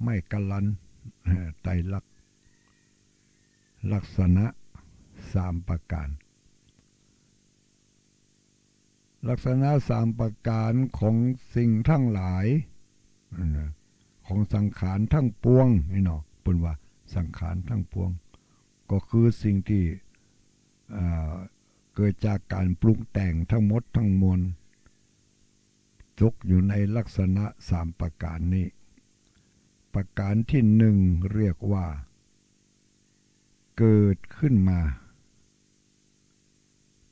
ไม่กัลลันไตรลักษณะสามประการลักษณะสามประการของสิ่งทั้งหลายของสังขารทั้งปวงนี่เนาะเป็นว่าสังขารทั้งปวงก็คือสิ่งที่เกิดจากการปรุงแต่งทั้งหมดทั้งมวลตกอยู่ในลักษณะสามประการนี้ประการที่หนึ่งเรียกว่าเกิดขึ้นมา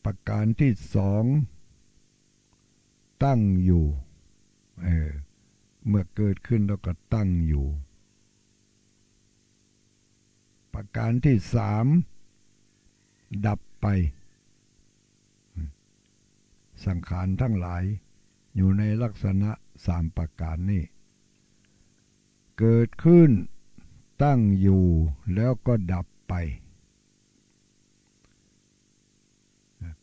ประการที่สองตั้งอยู่เมื่อเกิดขึ้นแล้วก็ตั้งอยู่ประการที่สามดับไปสังขารทั้งหลายอยู่ในลักษณะสามประการนี้เกิดขึ้นตั้งอยู่แล้วก็ดับไป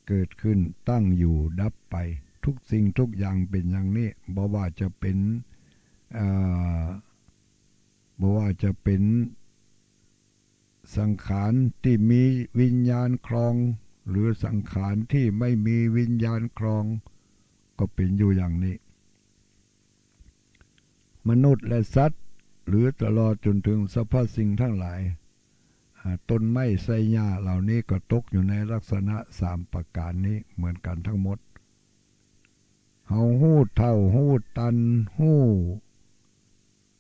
เกิดขึ้นตั้งอยู่ดับไปทุกสิ่งทุกอย่างเป็นอย่างนี้บ่ว่าจะเป็นสังขารที่มีวิญญาณครองหรือสังขารที่ไม่มีวิญญาณครองก็เป็นอยู่อย่างนี้มนุษย์และสัตว์หรือตลอดจนถึงสรรพสิ่งทั้งหลายต้นไม้ไทรหญ้าเหล่านี้ก็ตกอยู่ในลักษณะสามประการนี้เหมือนกันทั้งหมดเฮาฮู้เท่าฮู้ตันฮู้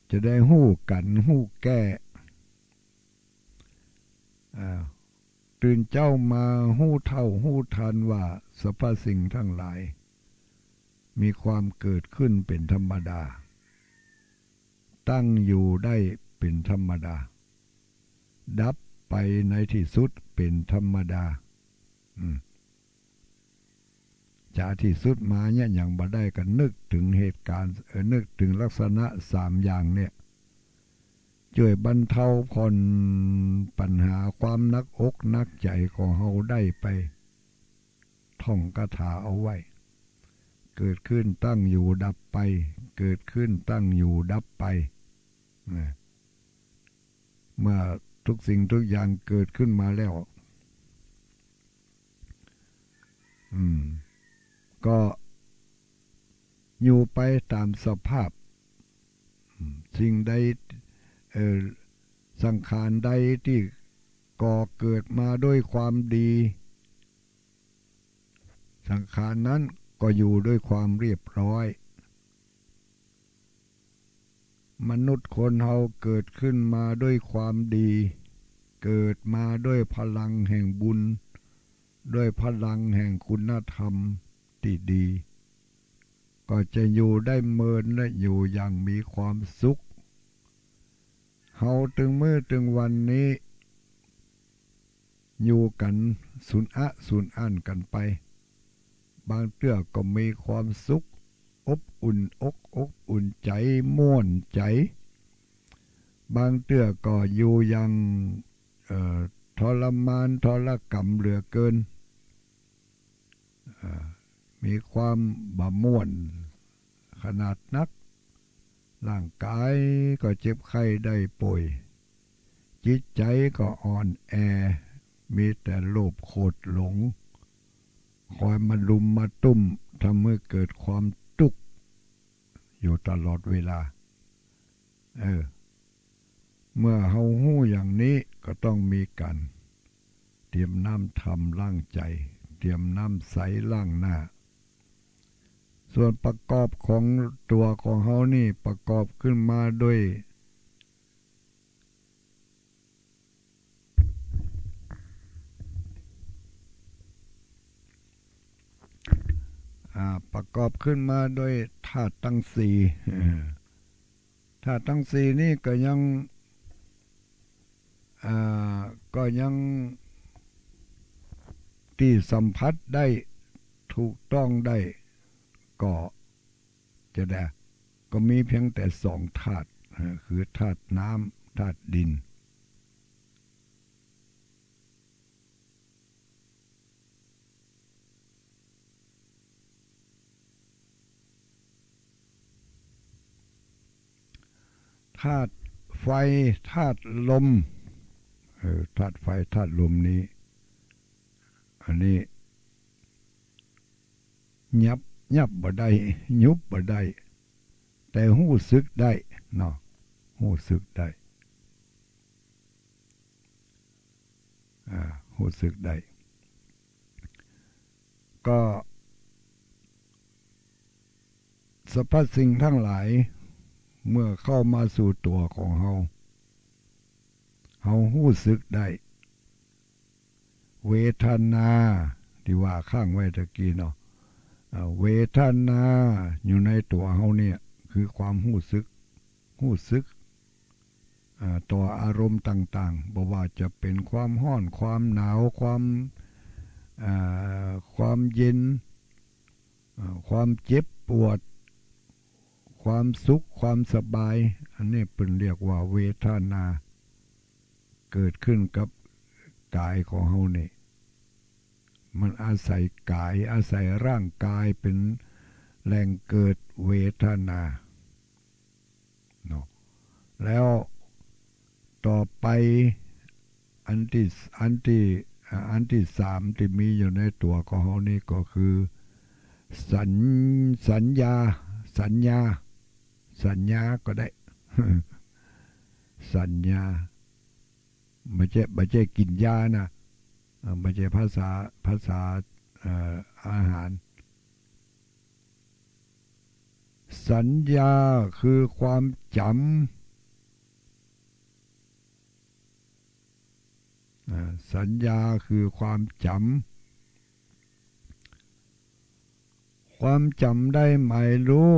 จะได้ฮู้กันฮู้แก้ตื่นเจ้ามาฮู้เท่าฮู้ทันว่าสรรพสิ่งทั้งหลายมีความเกิดขึ้นเป็นธรรมดาตั้งอยู่ได้เป็นธรรมดาดับไปในที่สุดเป็นธรรมดาจากที่สุดมาเนี่ยอย่างบ่ได้ก็นึกถึงเหตุการณ์นึกถึงลักษณะสามอย่างเนี่ยช่วยบรรเทาผ่อนปัญหาความนักอกนักใจของเฮาได้ไปท่องคาถาเอาไว้เกิดขึ้นตั้งอยู่ดับไปเกิดขึ้นตั้งอยู่ดับไปเมื่อทุกสิ่งทุกอย่างเกิดขึ้นมาแล้วก็อยู่ไปตามสภาพสิ่งใดสังขารใดที่ก่อเกิดมาด้วยความดีสังขารนั้นก็อยู่ด้วยความเรียบร้อยมนุษย์คนเฮาเกิดขึ้นมาด้วยความดีเกิดมาด้วยพลังแห่งบุญด้วยพลังแห่งคุณธรรมที่ดีก็จะอยู่ได้เมินและอยู่อย่างมีความสุขเฮาถึงมื้อถึงวันนี้อยู่กันสุนอันกันไปบางเตื้อก็มีความสุขอบอุ่นอบอุ่นใจม่วนใจบางเตื้อก็อยู่อย่างทรมานทรกรรมเหลือเกินมีความบ่ม่วนขนาดนักร่างกายก็เจ็บไข้ได้ป่วยจิตใจก็อ่อนแอมีแต่โลภโกรธหลงคอยมาลุมมาตุ้มทำให้เกิดความทุกข์อยู่ตลอดเวลาเมื่อเฮาฮู้อย่างนี้ก็ต้องมีการเตรียมน้ำทำล้างใจเตรียมน้ำใสล้างหน้าส่วนประกอบของตัวของเฮานี่ประกอบขึ้นมาด้วยประกอบขึ้นมาด้วยธาตุทั้งสี่ธาตุทั้งสี่นี่ก็ยังที่สัมผัสได้ถูกต้องได้ก็จะได้ก็มีเพียงแต่สองธาตุคือธาตุน้ำธาตุดินธาตุ ฟธาตุลมธาตุไฟธาตุลมนี้อันนี้ยับบ่ได้ยุบบ่ได้แต่หู้สึกได้เนาะหู้สึกได้หู้สึกได้ก็สรรพสิ่งทั้งหลายเมื่อเข้ามาสู่ตัวของเฮาหู้สึกได้เวทนาที่ว่าข้างไว้ตะกี้เนาะเวทนาอยู่ในตัวเฮาเนี่ยคือความหู้สึกต่ออารมณ์ต่างๆบ่ว่าจะเป็นความร้อนความหนาวความเย็นความเจ็บปวดความสุขความสบายอันนี้เป็นเรียกว่าเวทนาเกิดขึ้นกับกายของเฮานี่มันอาศัยกายอาศัยร่างกายเป็นแหล่งเกิดเวทนาเนาะแล้วต่อไปอันที่สามที่มีอยู่ในตัวของเฮานี่ก็คือสัญญาก็ได้ สัญญาไม่ใช่กินยานะไม่ใช่ภาษาอาหารสัญญาคือความจำสัญญาคือความจำได้หมายรู้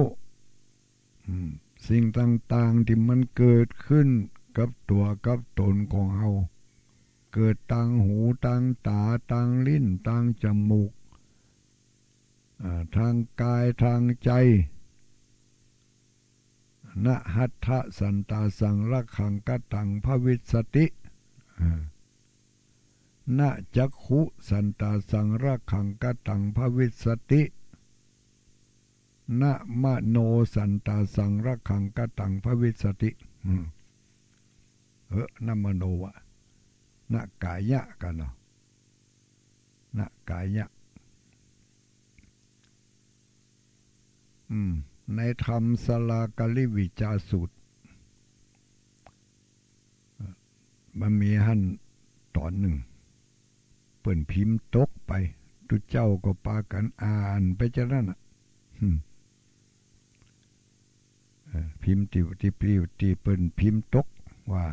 สิ่งต่างๆที่มันเกิดขึ้นกับตัวกับตนของเราเกิดทางหูทางตาทางลิ้นทางจมูกทางกายทางใจนะหัตถะสันตาสังรักขังกตังภวิสตินะจักขุสันตาสังรักขังกตังภวิสตินะมโนสันตาสังรักขังกตังภวิสตินะมโนวะนะกายะกันเนาะนะกายะในธรรมสลากลิวิจาสูตรมันมีหั่นตอนหนึ่งเปิ่นพิมพ์ตกไปทุกเจ้าก็ปากันอ่านไปจะนั่นพิมพ์ที่เปิ่นพิมพ์ตกว่า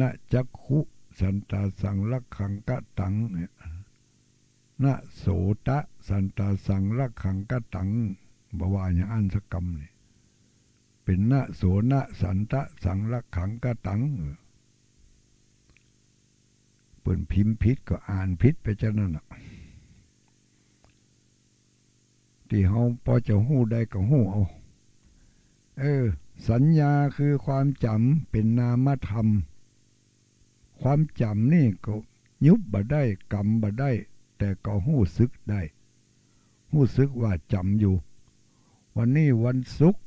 นะจักขุสันตาสังลักขังกะตังนะโสตะสันตาสังลักขังกะตังบว่าอย่างอันสกรรมนี่เป็นนะโสนะสันตะสังลักขังกะตังเปิ่นพิมพ์ผิดก็อ่านผิดไปจะนั่นที่เฮาพอจะฮู้ได้ก็ฮู้เอาสัญญาคือความจำเป็นนามธรรมความจำนี่ก็ยุบบ่ได้กรรมบ่ได้แต่ก็หู้สึกได้หู้สึกว่าจำอยู่วันนี้วันศุกร์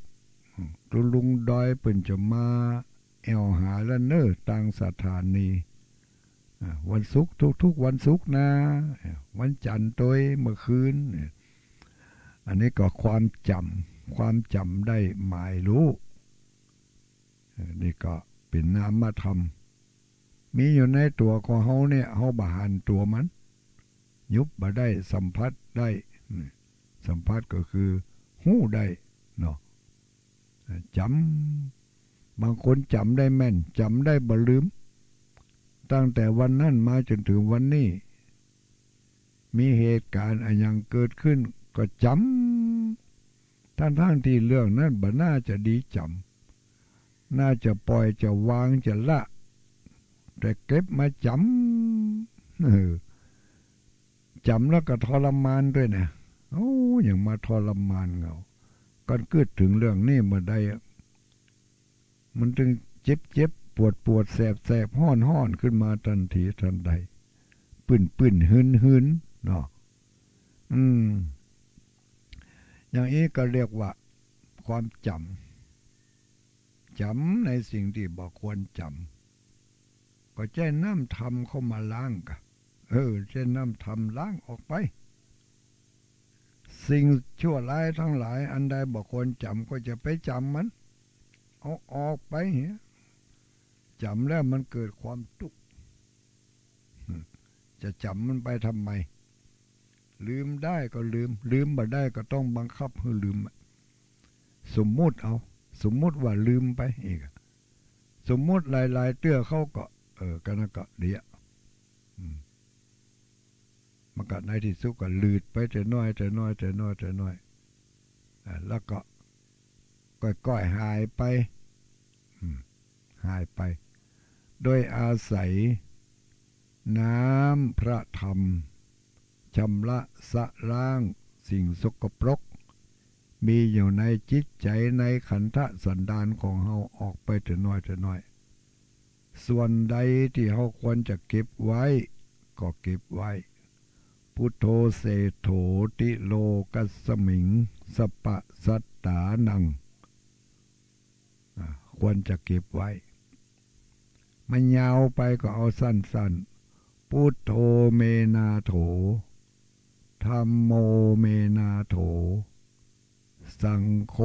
ตุลุงดอยเปิ่นจะมาแอวหาแล้วเน้อต่างสถานีวันศุกร์ทุกวันศุกร์นะวันจันทร์ตัวเมื่อคืนอันนี้ก็ความจำได้หมายรู้นี่ก็เป็นนามธรรมมีอยู่ในตัวของเฮาเนี่ยเฮาบาหันตัวมันยุบบ่ได้สัมผัสได้สัมผัสก็คือหู้ได้เนาะจำบางคนจำได้แม่นจำได้บ่ลืมตั้งแต่วันนั้นมาจนถึงวันนี้มีเหตุการณ์อะไรเกิดขึ้นก็จำทั้งที่เรื่องนั้นบ่น่าจะดีจำน่าจะปล่อยจะวางจะละแต่เก็บมาจำแล้วก็ทรมานด้วยนะอย่างมาทรมานเงาก็เกิดถึงเรื่องนี้เมื่อใดมันจึงเจ็บปวดแสบห้อนขึ้นมาทันทีทันใดปื้นหืนเนาะอย่างนี้ก็เรียกว่าความจ จำในสิ่งที่บ่ควรจำก็ใช้น้ำธรรมเข้ามาล้างกะใช้น้ำธรรมล้างออกไปสิ่งชั่วร้ายทั้งหลายอันใดบ่ควรจำก็จะไปจำมันเอาออกไปเหี้ยจำแล้วมันเกิดความทุกข์จะจำมันไปทำไมลืมได้ก็ลืมบ่ได้ก็ต้องบังคับให้ลืมสมมุติว่าลืมไปอีกสมมุติหลายๆเตื้อเขาก็กันนะก็เดียมันก็ในที่สุดก็ลืดไปแต่น้อยแล้วก็ก้อยหายไปโดยอาศัยน้ำพระธรรมชำระสะล้างสิ่งสกปรกมีอยู่ในจิตใจในขันธสันดานของเฮาออกไปแต่น้อยส่วนใดที่เฮาควรจะเก็บไว้ก็เก็บไว้พุทโธเสโถติโลกัสมิงสปะสัตตานังควรจะเก็บไว้มันยาวไปก็เอาสั้นๆพุทโธเมนาโถธัมโมเมนาโถสังโฆ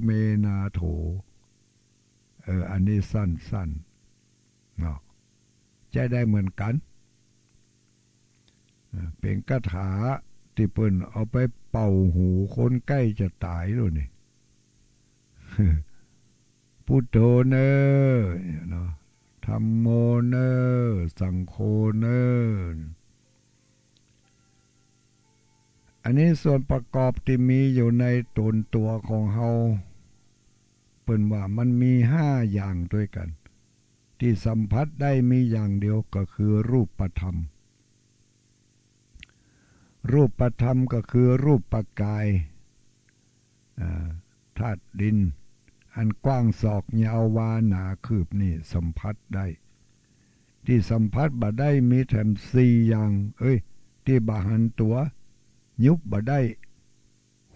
เมนาโถอันนี้สั้นๆเนาะใจได้เหมือนกันเป็นคาถาที่เปิ้นเอาไปเป่าหูคนใกล้จะตายด้วยนี่ พุทโธเนอเนาะธัมโมเนอสังโฆเนออันนี้ส่วนประกอบที่มีอยู่ในตนตัวของเฮาเปิ้นว่ามันมี5อย่างด้วยกันที่สัมผัสได้มีอย่างเดียวก็คือรูปธรรมก็คือรูปกายธาตุดินอันกว้างศอกยาววาหนาคืบนี่สัมผัสได้ที่สัมผัสบ่ได้มีแถม4อย่างที่บ่หันตัวยุบบ่ได้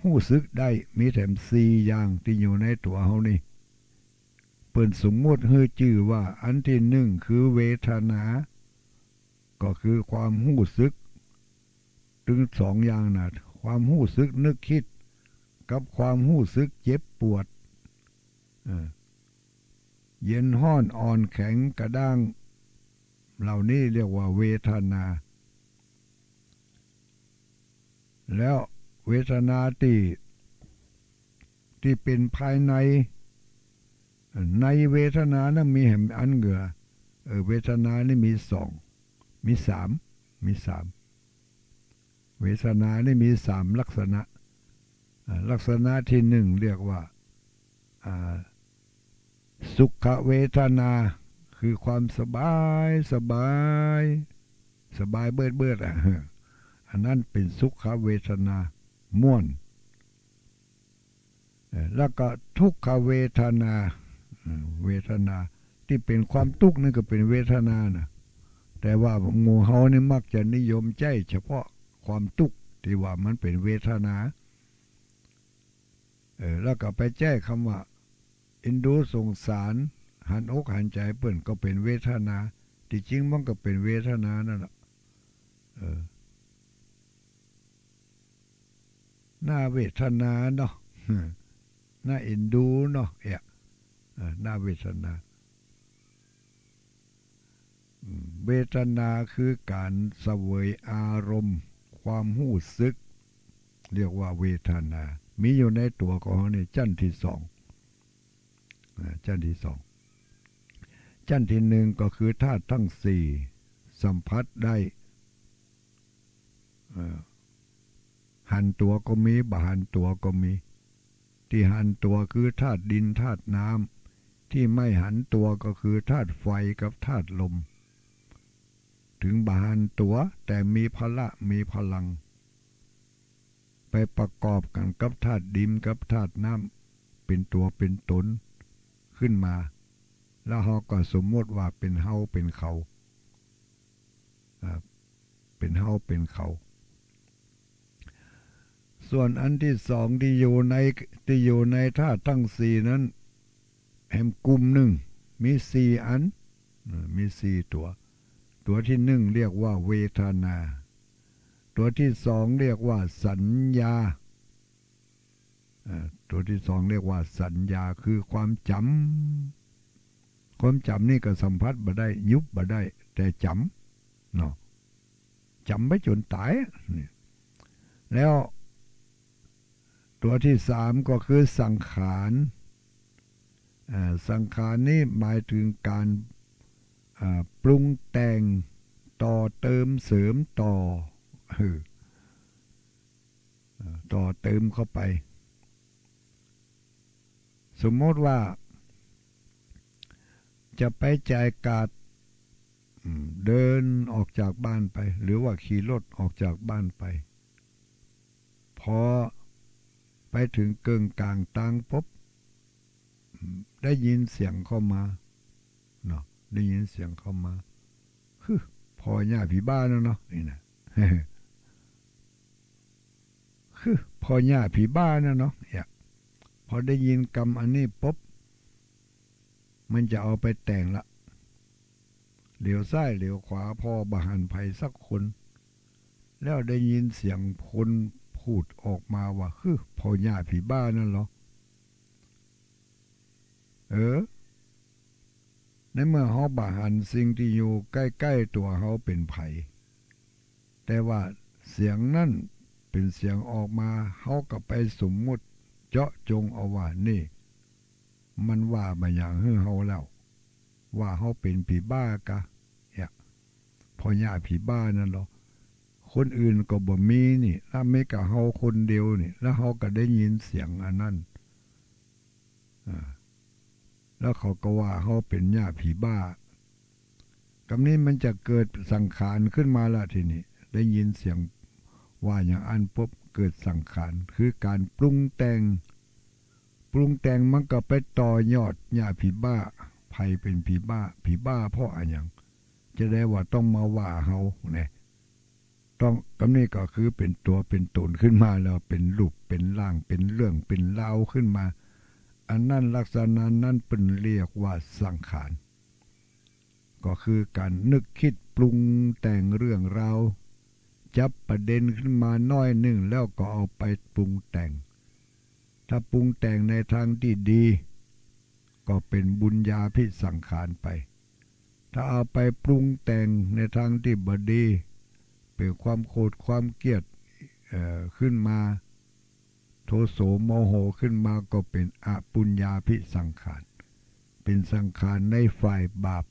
หู้สึกได้มีแถม4อย่างที่อยู่ในตัวเฮานี่เปิ้นสมมุติให้ชื่อว่าอันที่1คือเวทนาก็คือความหู้สึกถึง2อย่างน่ะความหู้สึกนึกคิดกับความหู้สึกเจ็บปวดเย็นห้อนอ่อนแข็งกระด้างเหล่านี้เรียกว่าเวทนาแล้วเวทนาที่เป็นภายในเวทนานั้นมีแห่งอันเหงื่อเวทนานี่มี2มี3เวทนานี่มี3ลักษณะลักษณะที่1เรียกว่าสุขเวทนาคือความสบายเบิดอันนั้นเป็นสุขเวทนาม่วนแล้วก็ทุกขเวทนาที่เป็นความทุกข์นั่นก็เป็นเวทนานะแต่ว่าหมู่เฮานี่มักจะนิยมใจเฉพาะความทุกข์ที่ว่ามันเป็นเวทนาแล้วก็ไปแจ้คำว่าอินดูสงสารหันอกหันใจเปิ้นก็เป็นเวทนาที่จริงมันก็เป็นเวทนานั่นแหละน่าเวทนาเนาะน่าเอ็นดูเนาะน่าเวทนาเวทนาคือการเสวยอารมณ์ความรู้สึกเรียกว่าเวทนามีอยู่ในตัวของเรานี่ชั้นที่2ชั้นที่1ก็คือธาตุทั้ง4สัมผัสได้หันตัวก็มีบ่หันตัวก็มีที่หันตัวคือธาตุดินธาตุน้ำที่ไม่หันตัวก็คือธาตุไฟกับธาตุลมถึงบ่หันตัวแต่มีพละมีพลังไปประกอบกันกับธาตุดินกับธาตุน้ำเป็นตัวเป็นตนขึ้นมาแล้วเราก็สมมติว่าเป็นเฮาเป็นเขาเป็นเฮาเป็นเขาส่วนอันที่2ที่อยู่ในธาตุทั้ง4นั้น แหมกลุ่มหนึ่งมี4 อันมี4 ตัวตัวที่1เรียกว่าเวทนาตัวที่2เรียกว่าสัญญาตัวที่2เรียกว่าสัญญาคือความจำนี่ก็สัมผัสบ่ได้ยุบบ่ได้แต่จำเนาะจำไปจนตายแล้วตัวที่3ก็คือสังขารสังขารนี่หมายถึงการปรุงแต่งต่อเติมเสริมต่อเติมเข้าไปสมมติว่าจะไปจ่ายการ์ดเดินออกจากบ้านไปหรือว่าขี่รถออกจากบ้านไปพอไปถึงเกิงกลางทางปุ๊บได้ยินเสียงเข้ามาเนาะได้ยินเสียงเข้ามาพอหญ้าผีบ้าเนาะนี่นะพอหญ้าผีบ้าเนาะพอได้ยินคำอันนี้ปุ๊บมันจะเอาไปแต่งละเหลียวซ้ายเหลียวขวาพอบหันไผสักคนแล้วได้ยินเสียงคนพูดออกมาว่าพอหญ้าผีบ้านั่นเหรอในเมื่อเขาบหันสิ่งที่อยู่ใกล้ๆตัวเขาเป็นไผแต่ว่าเสียงนั่นเป็นเสียงออกมาเขาก็ไปสมมุติเจาะจงเอาว่านี่มันว่ามาอย่างเขาแล้วว่าเขาเป็นผีบ้ากะพอหญ้าผีบ้านั่นหรอคนอื่นก็บ่มีนี่ถ้าไม่กับเขาคนเดียวนี่แล้วเขาก็ได้ยินเสียงอันนั้นแล้วเขาก็ว่าเขาเป็นหญ้าผีบ้ากำนี้มันจะเกิดสังขารขึ้นมาละทีนี้ได้ยินเสียงว่าอย่างอันปุ๊บเกิดสังขารคือการปรุงแต่งมันก็ไปต่อยอดหญ้าผีบ้าไผเป็นผีบ้าเพราะอะไรอย่างจะได้ว่าต้องมาว่าเขาเนี่ยต้องกำนี้ก็คือเป็นตัวเป็นตนขึ้นมาแล้วเป็นรูปเป็นร่างเป็นเรื่องเป็นราวขึ้นมาอันนั้นลักษณะนั้นเป็นเรียกว่าสังขารก็คือการนึกคิดปรุงแต่งเรื่องราวจับประเด็นขึ้นมาน้อยหนึ่งแล้วก็เอาไปปรุงแต่งถ้าปรุงแต่งในทางที่ดีก็เป็นบุญญาภิสังขารไปถ้าเอาไปปรุงแต่งในทางที่บดีเป็นความโกรธความเกลียดขึ้นมาโทโสโมโหขึ้นมาก็เป็นอปุญญาภิสังขารเป็นสังขารในฝ่ายบาป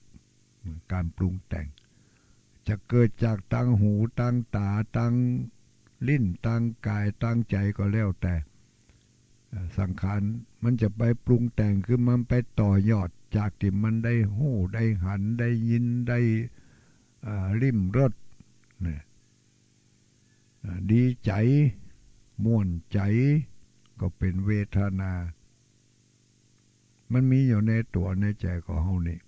การปรุงแต่งจะเกิดจากตั้งหูตั้งตาตั้งลิ้นตั้งกายตั้งใจก็แล้วแต่สังขารมันจะไปปรุงแต่งคือมันไปต่อยอดจากที่มันได้หูได้หันได้ยินได้ลิ้มรสเนี่ยดีใจม่วนใจก็เป็นเวทนามันมีอยู่ในตัวในใจของเฮานี่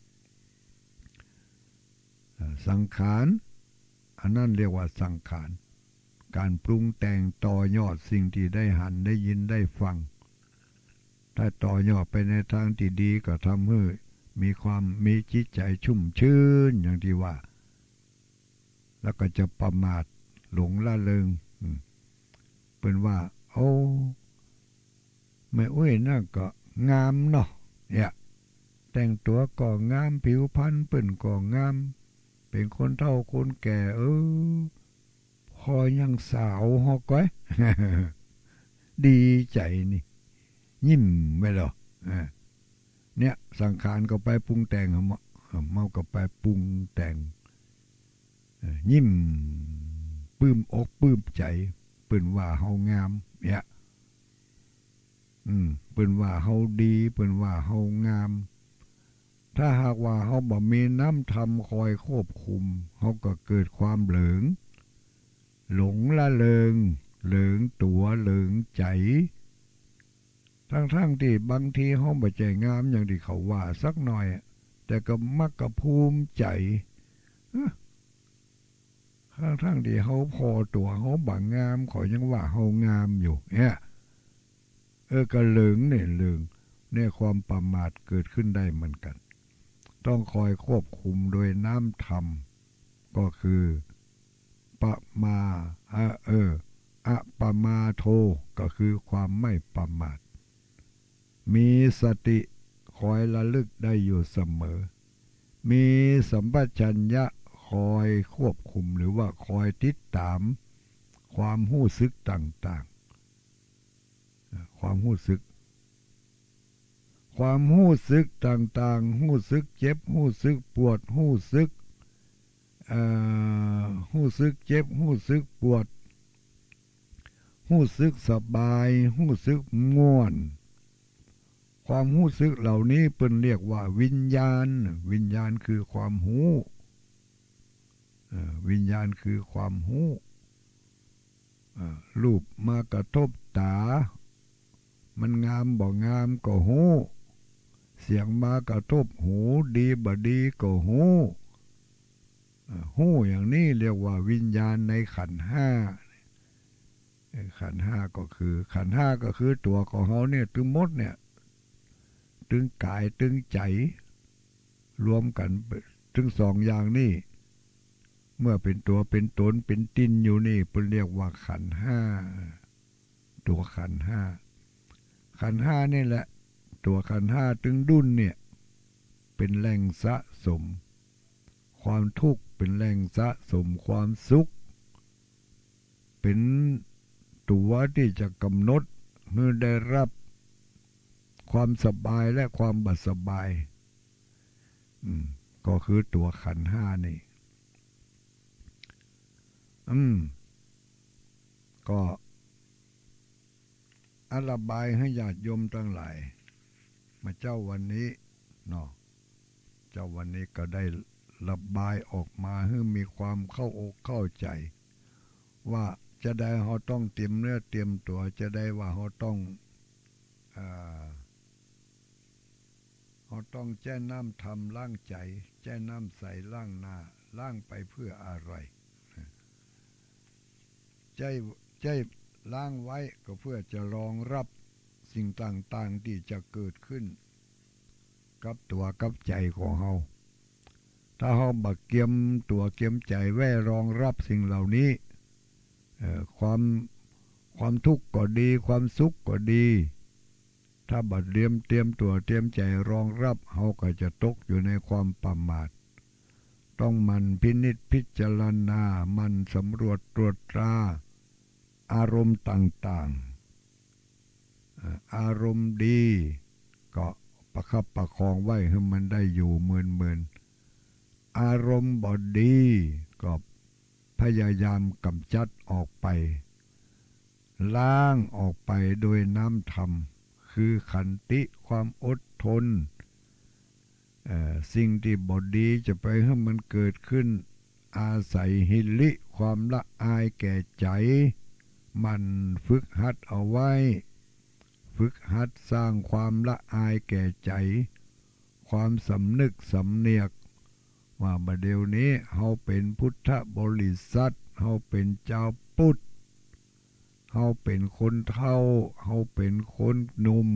สังขารอันนั้นเรียกว่าสังขารการปรุงแต่งต่อยอดสิ่งที่ได้หันได้ยินได้ฟังถ้าต่อยอดไปในทางที่ดีก็ทำให้มีจิตใจชุ่มชื่นอย่างที่ว่าแล้วก็จะประมาทหลงละเลงเป็นว่าโอ้ไม่อุ้ยน่าก็งามเนาะแต่งตัวก็งามผิวพรรณเปิ่นก็งามเป็นคนเฒ่าคนแก่พอยังสาวฮอกก้อย ดีใจนี่ยิ้มไปหรอเนี่ยสังขารก็ไปปรุงแต่งเมาก็ไปปรุงแต่งยิ้มปลื้มอกปลื้มใจเปิ้นว่าเฮางามเปิ้นว่าเฮาดีเปิ้นว่าเฮางามถ้าหากว่าเฮาบ่มีน้ำธรรมคอยควบคุมเฮาก็เกิดความหลงละเลงตัวเหลิงใจทั้งที่บางทีเฮาบ่ใจงามอย่างที่เขาว่าสักหน่อยแต่ก็มักก็ภูมิใจทั้งที่เฮาพอตัวเฮาบ่งามขอยังว่าเฮางามอยู่ก็เหลิงเนี่ยเหลิง เนี่ยความประมาทเกิดขึ้นได้เหมือนกันต้องคอยควบคุมโดยน้ำธรรมก็คือประมาอะปะมาโทก็คือความไม่ประมาทมีสติคอยระลึกได้อยู่เสมอมีสัมปชัญญะคอยควบคุมหรือว่าคอยติดตามความรู้สึกต่างๆความรู้สึกต่างๆรู้สึกเจ็บรู้สึกปวดรู้สึกรู้สึกเจ็บรู้สึกปวดรู้สึกสบายรู้สึกง่วนความรู้สึกเหล่านี้เป็นเรียกว่าวิญญาณวิญญาณคือความรู้วิญญาณคือความรู้รูปมากระทบตามันงามบ่งามก็รู้เสียงมากระทบหูดีบ่ดีก็รู้อย่างนี้เรียกว่าวิญญาณในขันธ์ห้าขันธ์ห้าก็คือขันธ์ห้าก็คือตัวของเขาเนี่ยทั้งหมดเนี่ยถึงกายถึงใจรวมกันถึงสองอย่างนี้เมื่อเป็นตัวเป็นตนเป็นตินอยู่นี่เป็นเรียกว่าขันธ์ห้าตัวขันธ์ห้าขันธ์ห้านี่แหละตัวขันธ์ห้าถึงดุลเนี่ยเป็นแหล่งสะสมความทุกข์เป็นแหล่งสะสมความสุขเป็นตัวที่จะกำหนดเมื่อได้รับความสบายและความบัดสบายก็คือตัวขันธ์ห้านี่ก็อธิบายให้ญาติโยมทั้งหลายมาเจ้าวันนี้เนาะเจ้าวันนี้ก็ได้ระบายออกมาให้มีความเข้าอกเข้าใจว่าจะได้เขาต้องเตรียมเนื้อเตรียมตัวจะได้ว่าเขาต้องแจ้น้ำทำล้างใจแจ้น้ำใสล้างหน้าล้างไปเพื่ออะไรใจล้างไว้ก็เพื่อจะรองรับสิ่งต่างๆที่จะเกิดขึ้นกับตัวกับใจของเขาถ้าเขาบักเกียมตัวเกียมใจไว้รองรับสิ่งเหล่านี้ความทุกข์ก็ดีความสุขก็ดีถ้าบัดเตรียมตัวเตรียมใจรองรับเขาก็จะตกอยู่ในความประมาทต้องมันพินิจพิจารณามันสำรวจตรวจตราอารมณ์ต่างๆอารมณ์ดีก็ประคับประคองไว้ให้มันได้อยู่เหมือนอารมณ์บอดีก็พยายามกำจัดออกไปล้างออกไปโดยน้ำธรรมคือขันติความอดทนสิ่งที่บอดีจะไปให้มันเกิดขึ้นอาศัยหิริความละอายแก่ใจมันฝึกหัดเอาไว้ฝึกหัดสร้างความละอายแก่ใจความสำนึกสำเนียกว่าบัดเดี๋ยวนี้เขาเป็นพุทธบริษัทเขาเป็นเจ้าพุทธเขาเป็นคนเฒ่าเขาเป็นคนหนุ่ม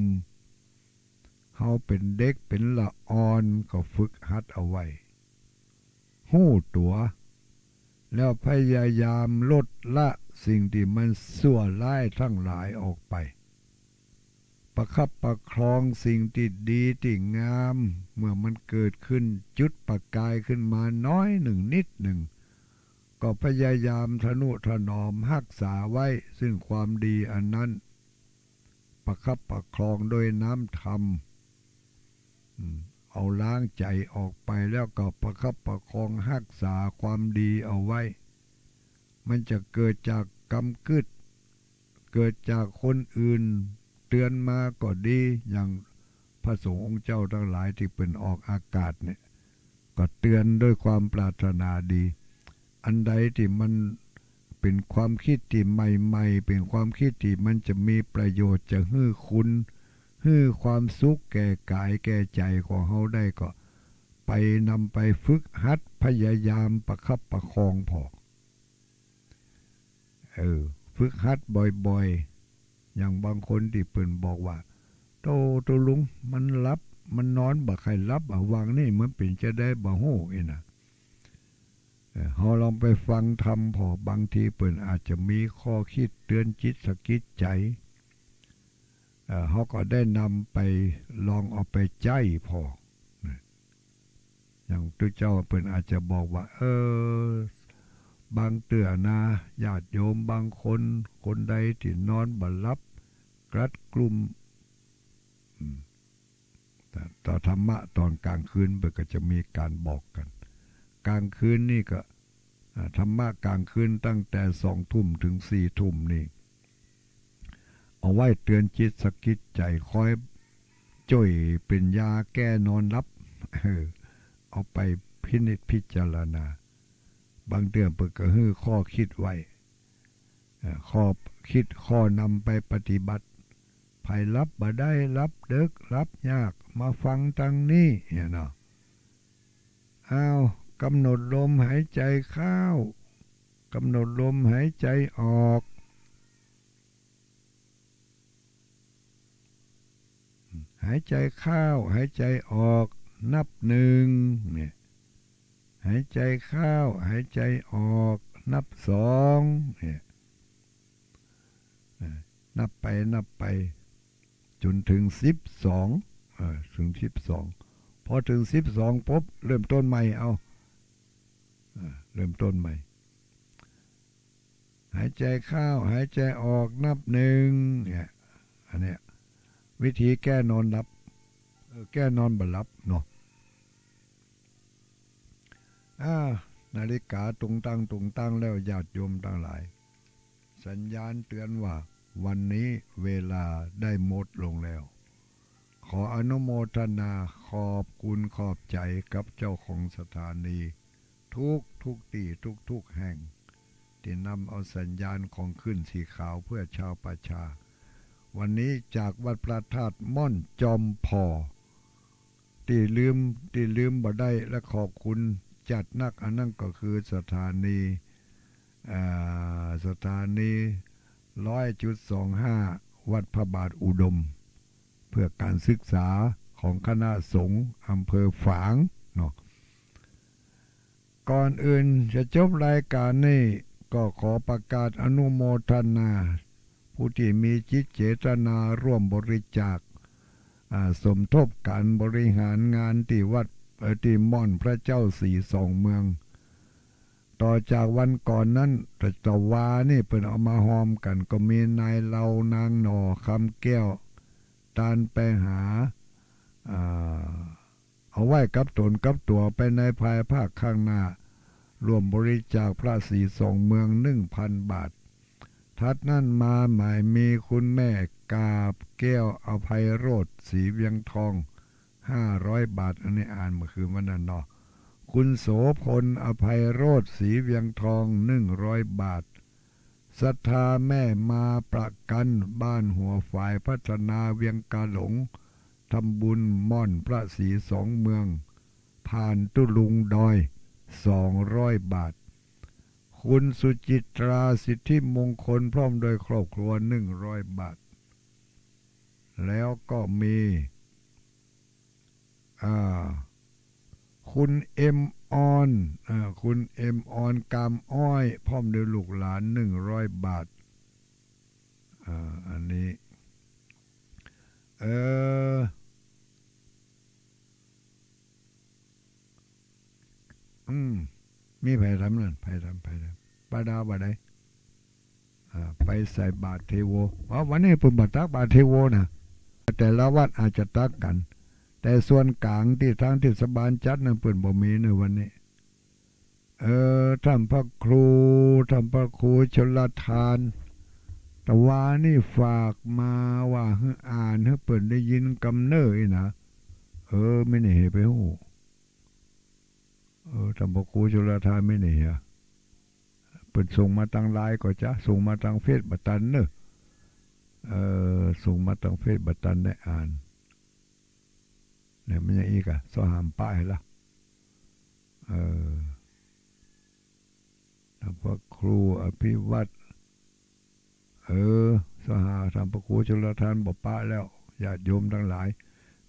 เขาเป็นเด็กเป็นละอ่อนก็ฝึกหัดเอาไว้หู้ตัวแล้วพยายามลดละสิ่งที่มันชั่วร้ายทั้งหลายออกไปประคับประคองสิ่งที่ดีที่งามเมื่อมันเกิดขึ้นจุดประกายขึ้นมาน้อยหนึ่งนิดหนึ่งก็พยายามทนุถนอมรักษาไว้ซึ่งความดีอันนั้นประคับประคองโดยน้ำธรรมเอาล้างใจออกไปแล้วก็ประคับประคองรักษาความดีเอาไว้มันจะเกิดจากกรรมกึศเกิดจากคนอื่นเตือนมาก็ดีอย่างพระสงฆ์องค์เจ้าทั้งหลายที่เป็นออกอากาศเนี่ยก็เตือนด้วยความปรารถนาดีอันใดที่มันเป็นความคิดที่ใหม่ๆเป็นความคิดที่มันจะมีประโยชน์จะให้คุณให้ความสุขแก่กายแก่ใจของเขาได้ก็ไปนำไปฝึกหัดพยายามประคับประคองพอฝึกหัดบ่อยๆอย่างบางคนที่เปิ่นบอกว่า โตตัวลุงมันรับมันนอนบ่ใครรับวางนี่มันเป็นจะได้บ่โหอีน่ะเฮาลองไปฟังธรรมพอบางทีเปิ่นอาจจะมีข้อคิดเตือนจิตสะกิดใจเขาก็ได้นำไปลองเอาไปใจพออย่างตัวเจ้าเปิ่นอาจจะบอกว่าบางเตือนาญาติโยมบางคนคนใดที่นอนบ่หลับกรัดกลุ่มแต่ต่อธรรมะตอนกลางคืนเปิ่นก็จะมีการบอกกันกลางคืนนี่ก็ธรรมะกลางคืนตั้งแต่20:00 ถึง 22:00 นี่เอาไว้เตือนจิตสะกิดใจคอยจ่อยเป็นยาแก้นอนหลับเอาไปพินิจพิจารณาบางเดือนเปิดก็ฮื้อข้อคิดไว้ข้อคิดข้อนำไปปฏิบัติภัยรับบ่ได้รับเดึกรับยากมาฟังทางนี้เนี่ยเนาะกำหนดลมหายใจเข้ากำหนดลมหายใจออกหายใจเข้าหายใจออกนับ1เนี่ยหายใจเข้าหายใจออกนับ2เนี่ยนับไปจนถึง12ถึง12พอถึง12ปุ๊บเริ่มต้นใหม่เริ่มต้นใหม่หายใจเข้าหายใจออกนับ1เนี่ยอันเนี้ยวิธีแก้นอนหลับแก้นอนบ่หลับเนาะนาฬิกาตุงตังแล้วญาติโยมทั้งหลายสัญญาณเตือนว่าวันนี้เวลาได้หมดลงแล้วขออนุโมทนาขอบคุณขอบใจกับเจ้าของสถานีทุกที่ทุกแห่งที่นำเอาสัญญาณของขึ้นสีขาวเพื่อชาวประชาวันนี้จากวัดพระธาตุม่อนจอมพอที่ลืมบ่ได้และขอบคุณจัดนักอันนั้นก็คือสถานี100.25 วัดพระบาทอุดมเพื่อการศึกษาของคณะสงฆ์อำเภอฝางเนาะก่อนอื่นจะจบรายการนี้ก็ขอประกาศอนุโมทนาผู้ที่มีจิตเจตนาร่วมบริจาคสมทบการบริหารงานที่วัดที่ม่อนพระเจ้าสีสองเมืองต่อจากวันก่อนนั้นตะวานี่เพิ่นเอามาหอมกันก็มีนายเหล่านางหนอคำแก้วตานไปหาเอาไว้กับตนกับตัวไปในภายภาคข้างหน้ารวมบริจาคพระสีสองเมือง 1,000 บาททัดนั่นมาหมายมีคุณแม่กาบแก้วอภัยโรจน์ศรีเวียงทอง500 บาทอันนี้อ่านเมื่อคืนวันนั้นเนาะคุณโสพลอภัยโรจน์ศรีเวียงทอง100 บาทศรัทธาแม่มาประกันบ้านหัวฝ่ายพัฒนาเวียงกาหลงทำบุญม่อนพระศรีสองเมืองผ่านตุลุงดอย200 บาทคุณสุจิตราสิทธิมงคลพร้อมโดยครอบครัว100 บาทแล้วก็มีคุณเอ็มออนคุณเอ็มออนกามอ้อยพร้อมด้วยลูกหลาน100 บาทอันนี้มีไผทำนั่นไผทำป้าดาวบ่ได้ไปใส่บาตรเทโววันนี้ปุ่มบัตรตักบาตรเทโวนะแต่ละวัดอาจจะตักกันแต่ส่วนกลางที่ทางเทศบาลจัดนั้นเปิ่นบ่มีในวันนี้ท่านพระครูชลทานแต่ว่านี่ฝากมาว่าให้อ่านให้เปิ่นได้ยินกำเนิดนะไม่ได้ไปหูท่านพระครูชลทานไม่ได้เปิ่นส่งมาทางไลน์ก็จะส่งมาทางเฟซบัตันเนอะส่งมาทางเฟซบัตันได้อ่านเนี่ยมันยังอีกสอหามป้ายละท่านพระครูอภิวัตรสหาท่านพระครูชลทานบอกป้าแล้ว ญาติโยมทั้งหลาย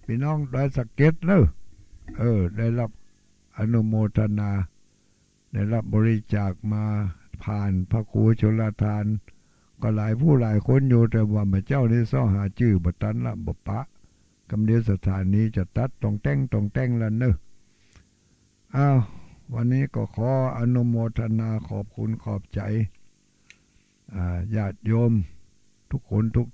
พี่น้องดอยสะเก็ดเนอะได้รับอนุโมทนาได้รับบริจาคมาผ่านพระครูชลทานก็หลายผู้หลายคนอยู่แต่ว่ามาเจ้านี่ซ่อหาชื่อบัตันละบปะกำเดียวสถานีจะตัดตรงแต่งแล้วเนอะอ้าววันนี้ก็ขออนุโมทนาขอบคุณขอบใจญาติโยมทุกคนทุก